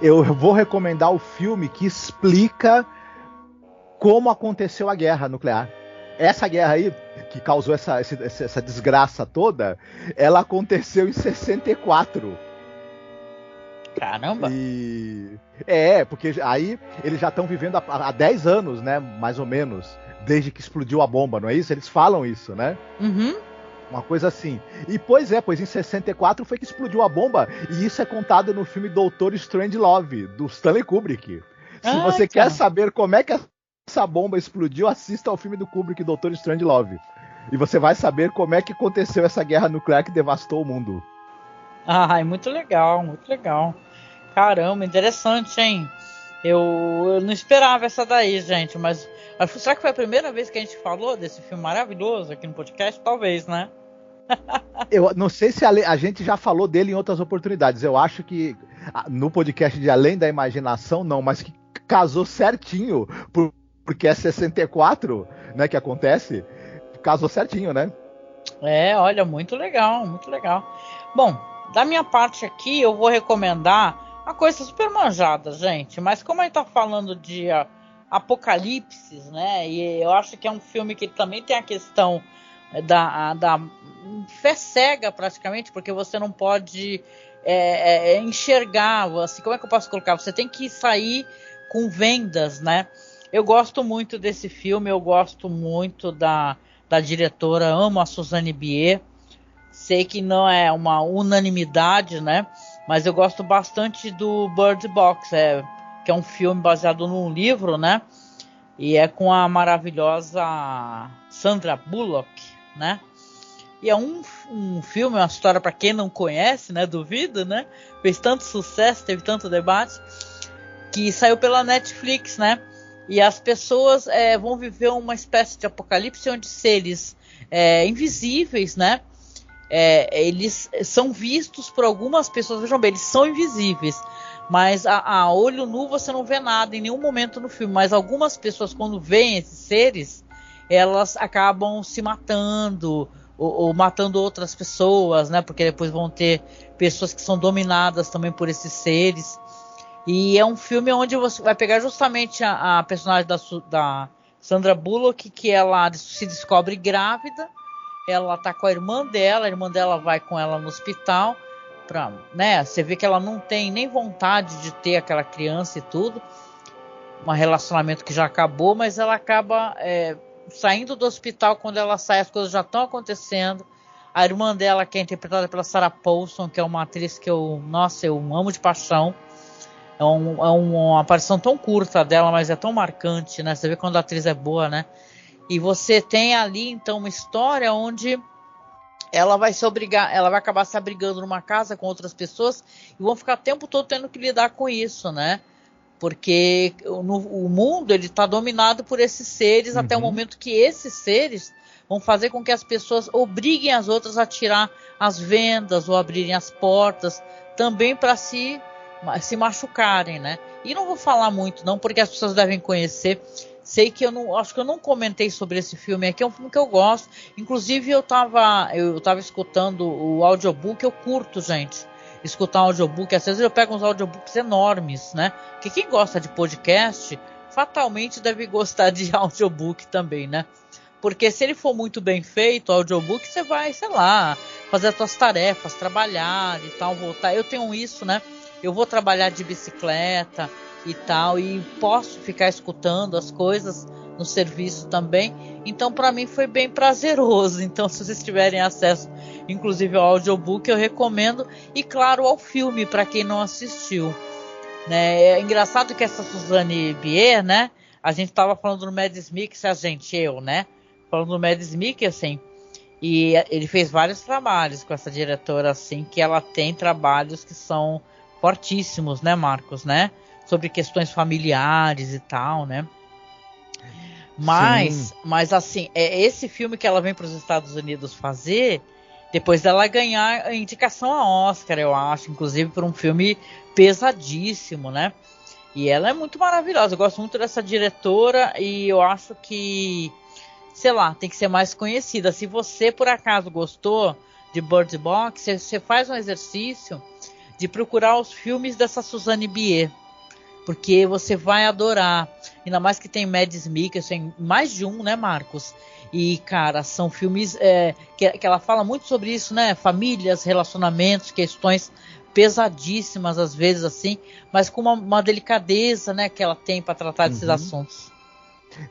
Eu vou recomendar o filme que explica como aconteceu a guerra nuclear. Essa guerra aí, que causou essa desgraça toda, ela aconteceu em 64. Caramba! Porque aí eles já estão vivendo há 10 anos, né? Mais ou menos, desde que explodiu a bomba, não é isso? Eles falam isso, né? Uma coisa assim. E pois em 64 foi que explodiu a bomba, e isso é contado no filme Doutor Strangelove, do Stanley Kubrick. Se você quer saber como é que essa bomba explodiu, assista ao filme do Kubrick, Doutor Strangelove. E você vai saber como é que aconteceu essa guerra nuclear que devastou o mundo. É muito legal, muito legal. Caramba, interessante, hein? Eu não esperava essa daí, gente, mas será que foi a primeira vez que a gente falou desse filme maravilhoso aqui no podcast? Talvez, né? Eu não sei se a gente já falou dele em outras oportunidades. Eu acho que no podcast de Além da Imaginação, não, mas que casou certinho, porque é 64, né, que acontece. Casou certinho, né? Olha, muito legal, muito legal. Bom, da minha parte aqui, eu vou recomendar uma coisa super manjada, gente, mas como a gente tá falando de apocalipses, né, e eu acho que é um filme que também tem a questão da fé cega, praticamente, porque você não pode enxergar, assim, como é que eu posso colocar? Você tem que sair com vendas, né? Eu gosto muito desse filme, eu gosto muito da diretora, amo a Suzanne Bier. Sei que não é uma unanimidade, né? Mas eu gosto bastante do Bird Box, que é um filme baseado num livro, né? E é com a maravilhosa Sandra Bullock, né? E é um filme, uma história para quem não conhece, né? Duvido, né? Fez tanto sucesso, teve tanto debate, que saiu pela Netflix, né? E as pessoas vão viver uma espécie de apocalipse onde seres invisíveis, né? Eles são vistos por algumas pessoas, vejam bem, eles são invisíveis, Mas a olho nu você não vê nada em nenhum momento no filme. Mas algumas pessoas, quando veem esses seres, elas acabam se matando ou matando outras pessoas, né? Porque depois vão ter pessoas que são dominadas também por esses seres. E é um filme onde você vai pegar justamente a personagem da Sandra Bullock, que ela se descobre grávida. Ela tá com a irmã dela vai com ela no hospital. Né, você vê que ela não tem nem vontade de ter aquela criança e tudo, um relacionamento que já acabou, mas ela acaba saindo do hospital. Quando ela sai, as coisas já estão acontecendo. A irmã dela, que é interpretada pela Sarah Paulson, que é uma atriz que eu amo de paixão. É uma aparição tão curta dela, mas é tão marcante, né? Você vê quando a atriz é boa, né? E você tem ali então uma história onde ela vai acabar se abrigando numa casa com outras pessoas e vão ficar o tempo todo tendo que lidar com isso, né? Porque o mundo ele está dominado por esses seres, até o momento que esses seres vão fazer com que as pessoas obriguem as outras a tirar as vendas ou abrirem as portas, também para se machucarem, né? E não vou falar muito não, porque as pessoas devem conhecer. Sei que acho que eu não comentei sobre esse filme aqui, é um filme que eu gosto. Inclusive eu tava escutando o audiobook, eu curto, gente, escutar um audiobook. Às vezes eu pego uns audiobooks enormes, né? Porque quem gosta de podcast, fatalmente deve gostar de audiobook também, né? Porque se ele for muito bem feito, o audiobook, você vai, sei lá, fazer as suas tarefas, trabalhar e tal, voltar. Eu tenho isso, né? Eu vou trabalhar de bicicleta e tal, e posso ficar escutando as coisas no serviço também. Então para mim foi bem prazeroso. Então se vocês tiverem acesso inclusive ao audiobook, eu recomendo, e claro ao filme para quem não assistiu, né? É engraçado que essa Suzanne Bier, né, a gente estava falando do Mads Mikkelsen, né, falando do Mads Mikkelsen, e ele fez vários trabalhos com essa diretora, assim, que ela tem trabalhos que são fortíssimos, né, Marcos, né, sobre questões familiares e tal, né? Mas assim, esse filme que ela vem para os Estados Unidos fazer, depois dela ganhar a indicação a Oscar, eu acho, inclusive por um filme pesadíssimo, né? E ela é muito maravilhosa, eu gosto muito dessa diretora e eu acho que, sei lá, tem que ser mais conhecida. Se você por acaso gostou de Bird Box, você faz um exercício de procurar os filmes dessa Suzanne Bier, porque você vai adorar. Ainda mais que tem Mads Mikkelsen, mais de um, né, Marcos? E, cara, são filmes que ela fala muito sobre isso, né? Famílias, relacionamentos, questões pesadíssimas, às vezes, assim, mas com uma delicadeza, né, que ela tem para tratar desses assuntos.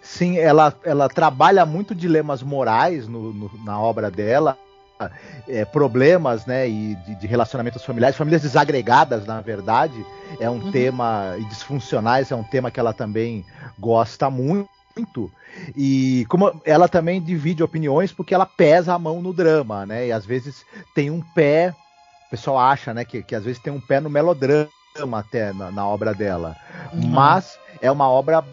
Sim, ela trabalha muito dilemas morais na obra dela. Problemas, né, e de relacionamentos familiares, famílias desagregadas, na verdade, é um tema, e disfuncionais, é um tema que ela também gosta muito, e como ela também divide opiniões, porque ela pesa a mão no drama, né, e às vezes tem um pé, o pessoal acha, né, que às vezes tem um pé no melodrama até na obra dela, mas é uma obra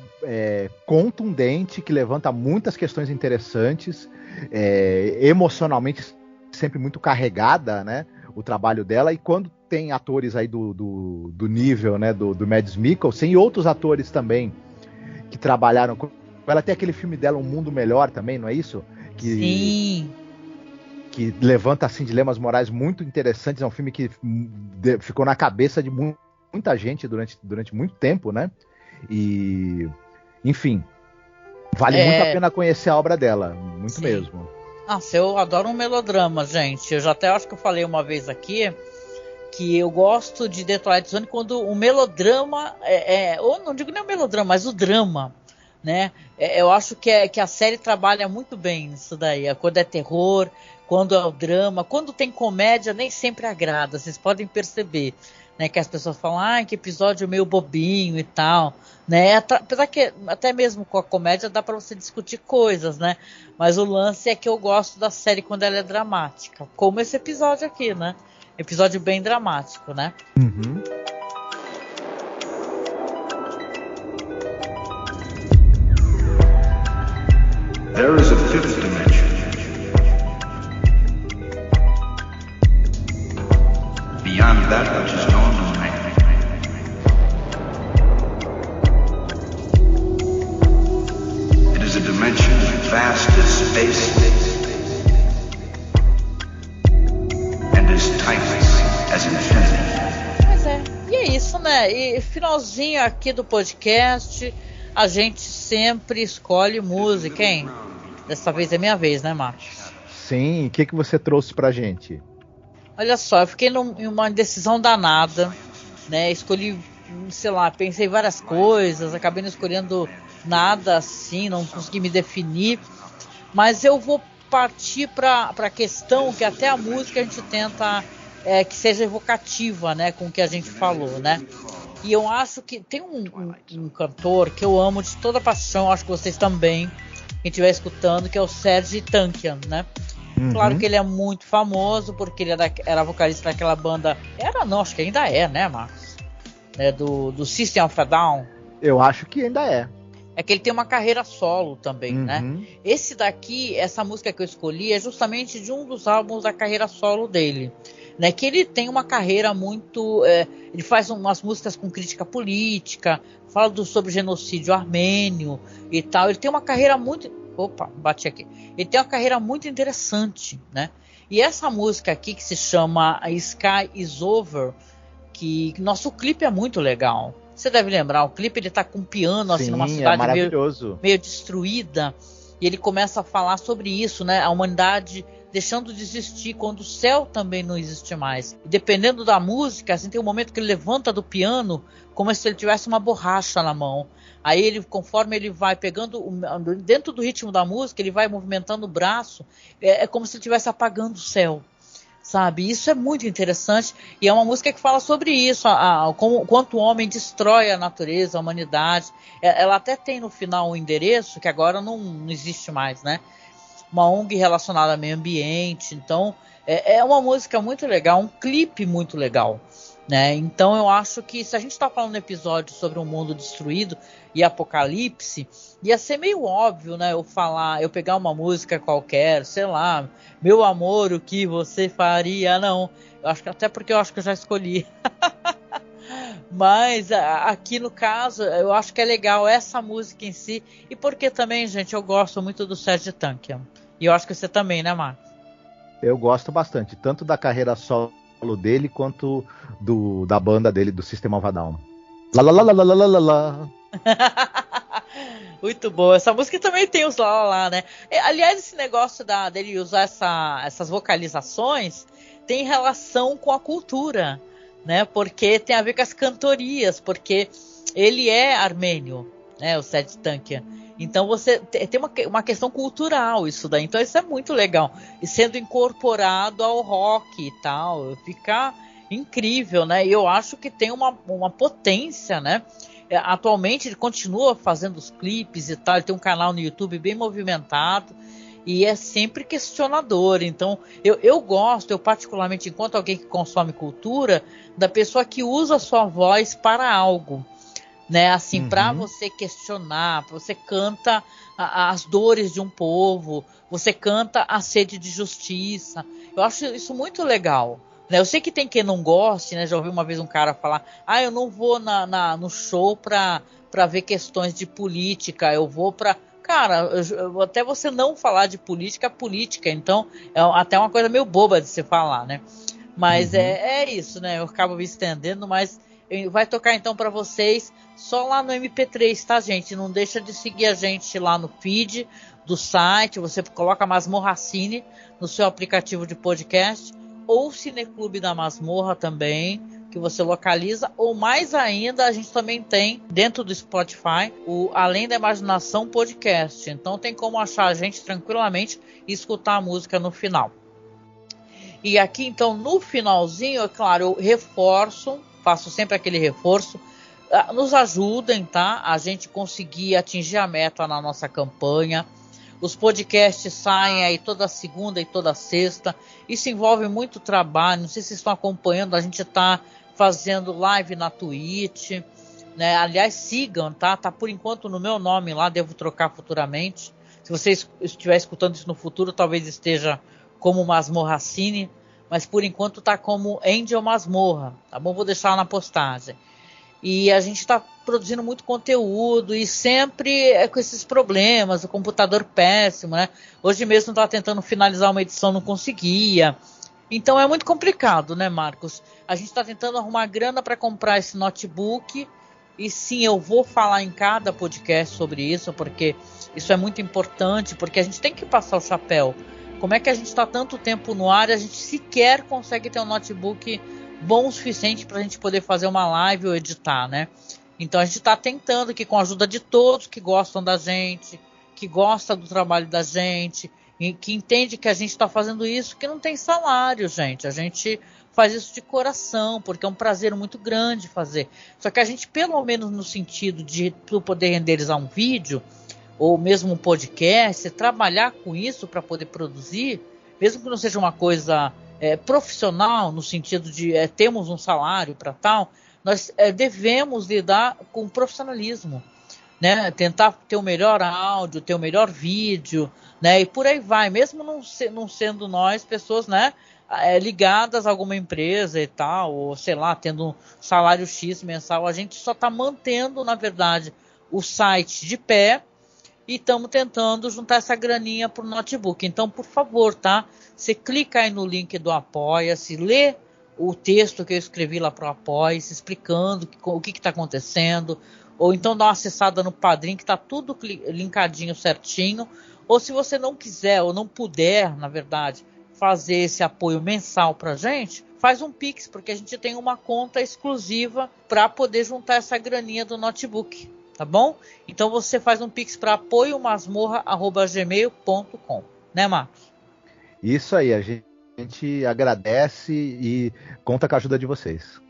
contundente, que levanta muitas questões interessantes, emocionalmente sempre muito carregada, né, o trabalho dela, e quando tem atores aí do nível, né, do Mads Mikkelsen e outros atores também que trabalharam com ela, tem aquele filme dela, Um Mundo Melhor também, não é isso? Sim. Que levanta, assim, dilemas morais muito interessantes, é um filme que ficou na cabeça de muita gente durante muito tempo, né, e, enfim, vale muito a pena conhecer a obra dela, muito mesmo. Nossa, eu adoro um melodrama, gente. Eu já até acho que eu falei uma vez aqui que eu gosto de The Twilight Zone quando o melodrama ou não digo nem o melodrama, mas o drama, né? Eu acho que a série trabalha muito bem nisso daí. Quando é terror, quando é o drama, quando tem comédia, nem sempre agrada. Vocês podem perceber, né, que as pessoas falam, que episódio meio bobinho e tal, né? Apesar que até mesmo com a comédia dá para você discutir coisas, né? Mas o lance é que eu gosto da série quando ela é dramática, como esse episódio aqui, né? Episódio bem dramático, né? There is a fifth dimension. Beyond that which is known to man. vast as space and as timeless as infinity. Pois é, e é isso, né? E finalzinho aqui do podcast, a gente sempre escolhe música, hein? Dessa vez é minha vez, né, Marcos? Sim, o que você trouxe pra gente? Olha só, eu fiquei em uma indecisão danada, né? Escolhi, sei lá, pensei várias coisas, acabei não escolhendo nada assim, não consegui me definir. Mas eu vou partir para a questão que até a música a gente tenta que seja evocativa, né, com o que a gente falou, né? E eu acho que tem um cantor que eu amo de toda paixão, acho que vocês também, quem estiver escutando, que é o Serj Tankian, né? Claro que ele é muito famoso porque ele era vocalista daquela banda. Acho que ainda é, né, Marcos? Do System of a Down. Eu acho que ainda é. É que ele tem uma carreira solo também, né? Esse daqui, essa música que eu escolhi é justamente de um dos álbuns da carreira solo dele, né? Que ele tem uma carreira muito... ele faz umas músicas com crítica política, fala sobre o genocídio armênio e tal. Ele tem uma carreira muito... Opa, bati aqui. Ele tem uma carreira muito interessante, né? E essa música aqui que se chama Sky is Over, que nosso clipe é muito legal. Você deve lembrar, o clipe ele tá com um piano assim, numa cidade meio destruída, e ele começa a falar sobre isso, né? A humanidade deixando de existir quando o céu também não existe mais. E dependendo da música, assim, tem um momento que ele levanta do piano como se ele tivesse uma borracha na mão. Aí ele, conforme ele vai pegando, dentro do ritmo da música, ele vai movimentando o braço, é como se ele estivesse apagando o céu. Sabe, isso é muito interessante e é uma música que fala sobre isso, quanto o homem destrói a natureza, a humanidade. Ela até tem no final um endereço que agora não existe mais, né? Uma ONG relacionada ao meio ambiente. Então é uma música muito legal, um clipe muito legal, né? Então eu acho que se a gente está falando um episódio sobre um mundo destruído e apocalipse, ia ser meio óbvio, né? Eu pegar uma música qualquer, sei lá, Meu Amor, o que você faria? Não, eu acho que até porque eu acho que eu já escolhi. Mas aqui no caso, eu acho que é legal essa música em si, e porque também, gente, eu gosto muito do Serj Tankian. E eu acho que você também, né, Marcos? Eu gosto bastante, tanto da carreira solo dele quanto da banda dele, do System of a Down. Lá, lá, lá, lá, lá, lá, lá, lá. Muito boa. Essa música também tem os lá, né? Aliás, esse negócio dele usar essas vocalizações tem relação com a cultura, né? Porque tem a ver com as cantorias, porque ele é armênio, né? O Serj Tankian. Então você tem uma questão cultural isso daí. Então isso é muito legal. E sendo incorporado ao rock e tal, fica incrível, né? E eu acho que tem uma potência, né? Atualmente ele continua fazendo os clipes e tal. Ele tem um canal no YouTube bem movimentado e é sempre questionador. Então eu particularmente, enquanto alguém que consome cultura, da pessoa que usa a sua voz para algo, né? Assim, para você questionar, você canta as dores de um povo, você canta a sede de justiça. Eu acho isso muito legal. Eu sei que tem quem não goste, né? Já ouvi uma vez um cara falar: eu não vou no show pra ver questões de política, eu vou pra... Cara, até você não falar de política, então é até uma coisa meio boba de se falar, né? Mas é isso, né? Eu acabo me estendendo, mas vai tocar então pra vocês só lá no MP3, tá, gente? Não deixa de seguir a gente lá no feed do site, você coloca Masmorra Cine no seu aplicativo de podcast, ou Cineclube da Masmorra também, que você localiza, ou mais ainda, a gente também tem dentro do Spotify o Além da Imaginação Podcast. Então tem como achar a gente tranquilamente e escutar a música no final. E aqui então no finalzinho, é claro, eu faço sempre aquele reforço, nos ajudem, tá? A gente conseguir atingir a meta na nossa campanha. Os podcasts saem aí toda segunda e toda sexta. Isso envolve muito trabalho. Não sei se vocês estão acompanhando. A gente está fazendo live na Twitch, né? Aliás, sigam, tá? Tá por enquanto no meu nome lá. Devo trocar futuramente. Se você estiver escutando isso no futuro, talvez esteja como Masmorra Cine. Mas por enquanto tá como Angel Masmorra, tá bom? Vou deixar na postagem. e a gente está produzindo muito conteúdo e sempre com esses problemas, o computador péssimo, né? Hoje mesmo eu estava tentando finalizar uma edição, não conseguia. Então é muito complicado, né, Marcos? A gente está tentando arrumar grana para comprar esse notebook. E sim, eu vou falar em cada podcast sobre isso, porque isso é muito importante, porque a gente tem que passar o chapéu. Como é que a gente está tanto tempo no ar e a gente sequer consegue ter um notebook bom o suficiente para a gente poder fazer uma live ou editar, né? Então a gente está tentando que com a ajuda de todos que gostam da gente, que gostam do trabalho da gente, e que entende que a gente está fazendo isso, que não tem salário, gente. A gente faz isso de coração, porque é um prazer muito grande fazer. Só que a gente, pelo menos no sentido de poder renderizar um vídeo, ou mesmo um podcast, trabalhar com isso para poder produzir, mesmo que não seja uma coisa profissional, no sentido de temos um salário para tal, nós devemos lidar com profissionalismo, né? Tentar ter o melhor áudio, ter o melhor vídeo, né? E por aí vai, mesmo não sendo nós pessoas, né, ligadas a alguma empresa e tal, ou sei lá, tendo um salário X mensal, a gente só está mantendo, na verdade, o site de pé e estamos tentando juntar essa graninha para o notebook. Então, por favor, tá? Você clica aí no link do Apoia-se, lê o texto que eu escrevi lá para o Apoia-se, explicando o que está acontecendo, ou então dá uma acessada no Padrim, que está tudo linkadinho certinho, ou se você não quiser ou não puder, na verdade, fazer esse apoio mensal para a gente, faz um Pix, porque a gente tem uma conta exclusiva para poder juntar essa graninha do notebook, tá bom? Então você faz um Pix para apoiomasmorra@gmail.com, né, Marcos? Isso aí, a gente agradece e conta com a ajuda de vocês.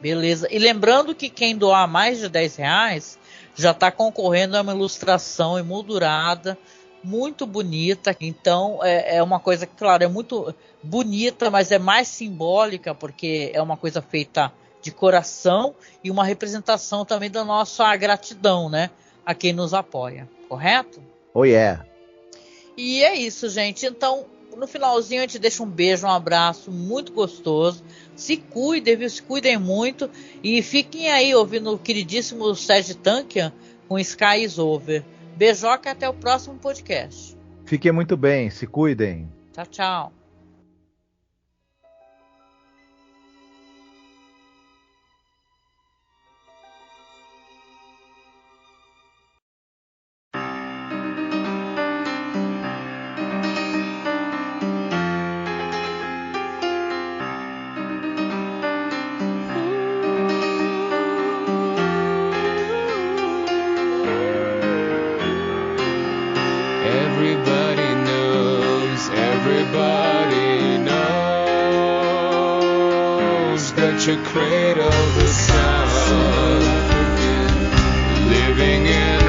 Beleza. E lembrando que quem doar mais de R$10 já está concorrendo a uma ilustração emoldurada muito bonita. Então é uma coisa que, claro, é muito bonita, mas é mais simbólica, porque é uma coisa feita de coração e uma representação também da nossa gratidão, né, a quem nos apoia. Correto? Oh, yeah. E é isso, gente. Então, no finalzinho a gente deixa um beijo, um abraço muito gostoso. Se cuidem, viu? Se cuidem muito. E fiquem aí ouvindo o queridíssimo Sérgio Tankian com Sky is Over. Beijoca e até o próximo podcast. Fiquem muito bem, se cuidem. Tchau, tchau. You cradle the sun, living in